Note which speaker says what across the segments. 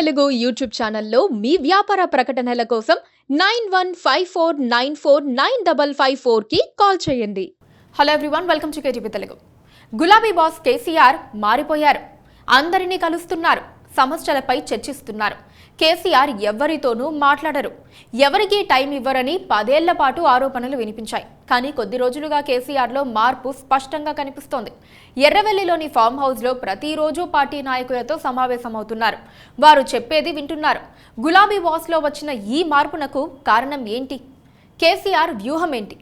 Speaker 1: Telugu YouTube ఛానల్లో మీ వ్యాపార ప్రకటనల కోసం 9154949554 కి కాల్ చేయండి.
Speaker 2: Hello everyone, welcome to KTV Telugu. గులాబీ బాస్ కేసీఆర్ మారిపోయారు. అందరినీ కలుస్తున్నారు, సమస్యలపై చర్చిస్తున్నారు. కేసీఆర్ ఎవరితోనూ మాట్లాడరు, ఎవరికీ టైం ఇవ్వరని 10 ఏళ్ల పాటు ఆరోపణలు వినిపించాయి. కానీ కొద్ది రోజులుగా కేసీఆర్లో మార్పు స్పష్టంగా కనిపిస్తోంది. ఎర్రవెల్లిలోని ఫామ్ హౌస్లో ప్రతిరోజు పార్టీ నాయకులతో సమావేశమవుతున్నారు. వారు చెప్పేది వింటున్నారు. గులాబీ బాస్లో వచ్చిన ఈ మార్పునకు కారణం ఏంటి? కేసీఆర్ వ్యూహం ఏంటి?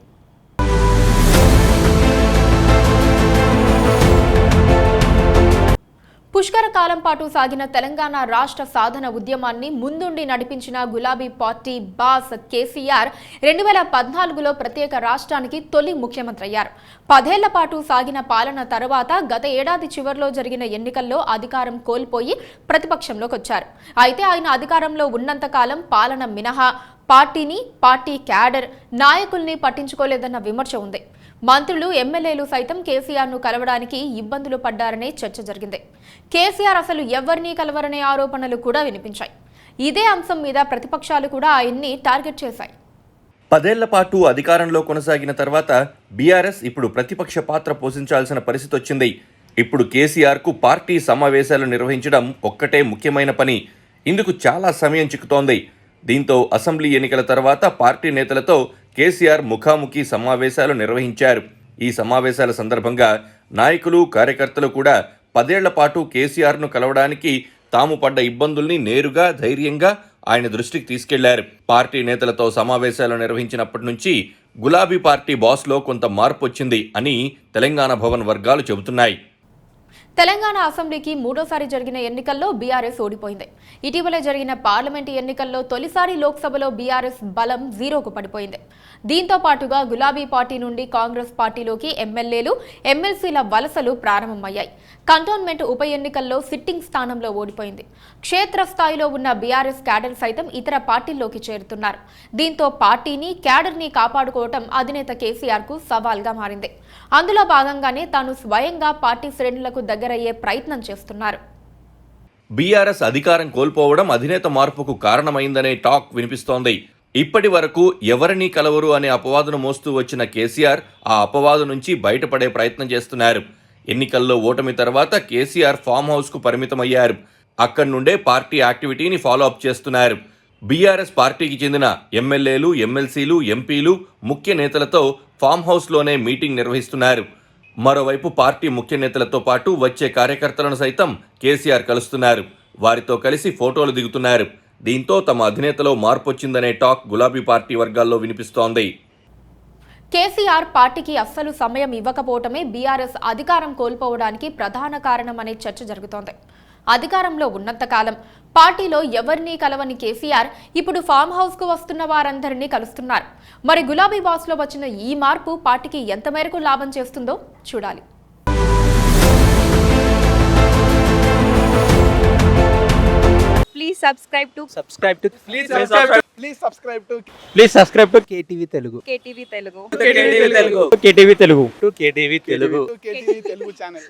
Speaker 2: పుష్కర కాలం పాటు సాగిన తెలంగాణ రాష్ట్ర సాధన ఉద్యమాన్ని ముందుండి నడిపించిన గులాబీ పార్టీ బాస్ కేసీఆర్ 2014లో ప్రత్యేక రాష్ట్రానికి తొలి ముఖ్యమంత్రి అయ్యారు. 10 ఏళ్ల పాటు సాగిన పాలన తర్వాత గత ఏడాది చివరిలో జరిగిన ఎన్నికల్లో అధికారం కోల్పోయి ప్రతిపక్షంలోకి వచ్చారు. అయితే ఆయన అధికారంలో ఉన్నంతకాలం పాలన మినహా పార్టీని, పార్టీ క్యాడర్, నాయకుల్ని పట్టించుకోలేదన్న విమర్శ ఉంది. మంత్రులు, ఎమ్మెల్యేలు సైతం కేసీఆర్ను కలవడానికి ఇబ్బందులు పడ్డారనే చర్చ జరిగింది. కేసీఆర్ అసలు ఎవరినీ కలవరనే ఆరోపణలు కూడా వినిపించాయి. ఇదే అంశం మీద ప్రతిపక్షాలు కూడా ఆయన్ని టార్గెట్ చేశాయి.
Speaker 3: 10 ఏళ్ల పాటు అధికారంలో కొనసాగిన తర్వాత బీఆర్ఎస్ ఇప్పుడు ప్రతిపక్ష పాత్ర పోషించాల్సిన పరిస్థితి వచ్చింది. ఇప్పుడు కేసీఆర్కు పార్టీ సమావేశాలు నిర్వహించడం ఒక్కటే ముఖ్యమైన పని. ఇందుకు చాలా సమయం చిక్కుతోంది. దీంతో అసెంబ్లీ ఎన్నికల తర్వాత పార్టీ నేతలతో కేసీఆర్ ముఖాముఖి సమావేశాలు నిర్వహించారు. ఈ సమావేశాల సందర్భంగా నాయకులు, కార్యకర్తలు కూడా 10 ఏళ్ల పాటు కేసీఆర్ను కలవడానికి తాము పడ్డ ఇబ్బందుల్ని నేరుగా, ధైర్యంగా ఆయన దృష్టికి తీసుకెళ్లారు. పార్టీ నేతలతో సమావేశాలు నిర్వహించినప్పటి నుంచి గులాబీ పార్టీ బాస్లో కొంత మార్పు వచ్చింది అని తెలంగాణ భవన్ వర్గాలు చెబుతున్నాయి.
Speaker 2: తెలంగాణ అసెంబ్లీకి 3వ జరిగిన ఎన్నికల్లో బీఆర్ఎస్ ఓడిపోయింది. ఇటీవల జరిగిన పార్లమెంటు ఎన్నికల్లో తొలిసారి లోక్సభలో బీఆర్ఎస్ బలం 0కు పడిపోయింది. దీంతో పాటుగా గులాబీ పార్టీ నుండి కాంగ్రెస్ పార్టీలోకి ఎమ్మెల్యేలు, ఎమ్మెల్సీల వలసలు ప్రారంభమయ్యాయి. కంటోన్మెంట్ ఉప ఎన్నికల్లో సిట్టింగ్ స్థానంలో ఓడిపోయింది. క్షేత్రస్థాయిలో ఉన్న బీఆర్ఎస్ క్యాడర్ సైతం ఇతర పార్టీల్లోకి చేరుతున్నారు. దీంతో పార్టీని, క్యాడర్ని కాపాడుకోవటం అధినేత కేసీఆర్కు సవాల్గా మారింది. అందులో భాగంగానే తాను స్వయంగా పార్టీ శ్రేణులకు దగ్గరయ్యే ప్రయత్నం చేస్తున్నారు.
Speaker 3: బీఆర్ఎస్ అధికారం కోల్పోవడం అధినేత మార్పుకు కారణమైందనే టాక్ వినిపిస్తోంది. ఇప్పటి వరకు ఎవరినీ కలవరు అనే అపవాదును మోస్తూ వచ్చిన కేసీఆర్ ఆ అపవాదు నుంచి బయటపడే ప్రయత్నం చేస్తున్నారు. ఎన్నికల్లో ఓటమి తర్వాత కేసీఆర్ ఫామ్ హౌస్కు పరిమితమయ్యారు. అక్కడి నుండే పార్టీ యాక్టివిటీని ఫాలో అప్ చేస్తున్నారు. బీఆర్ఎస్ పార్టీకి చెందిన ఎమ్మెల్యేలు, ఎమ్మెల్సీలు, ఎంపీలు, ముఖ్య నేతలతో ఫామ్ హౌస్లోనే మీటింగ్ నిర్వహిస్తున్నారు. మరోవైపు పార్టీ ముఖ్య నేతలతో పాటు వచ్చే కార్యకర్తలను సైతం కేసీఆర్ కలుస్తున్నారు. వారితో కలిసి ఫోటోలు దిగుతున్నారు. దీంతో తమ అధినేతలో మార్పు వచ్చిందనే టాక్ గులాబీ పార్టీ వర్గాల్లో వినిపిస్తోంది.
Speaker 2: కేసీఆర్ పార్టీకి అస్సలు సమయం ఇవ్వకపోవటమే బీఆర్ఎస్ అధికారం కోల్పోవడానికి ప్రధాన కారణమనే చర్చ జరుగుతోంది. అధికారంలో ఉన్నంతకాలం పార్టీలో ఎవరినీ కలవని కేసీఆర్ ఇప్పుడు ఫామ్ హౌస్కు వస్తున్న వారందరినీ కలుస్తున్నారు. మరి గులాబీ బాస్లో వచ్చిన ఈ మార్పు పార్టీకి ఎంత మేరకు లాభం చేస్తుందో చూడాలి.
Speaker 4: Please subscribe to
Speaker 5: KTV Telugu.
Speaker 4: KTV Telugu.
Speaker 5: KTV Telugu channel.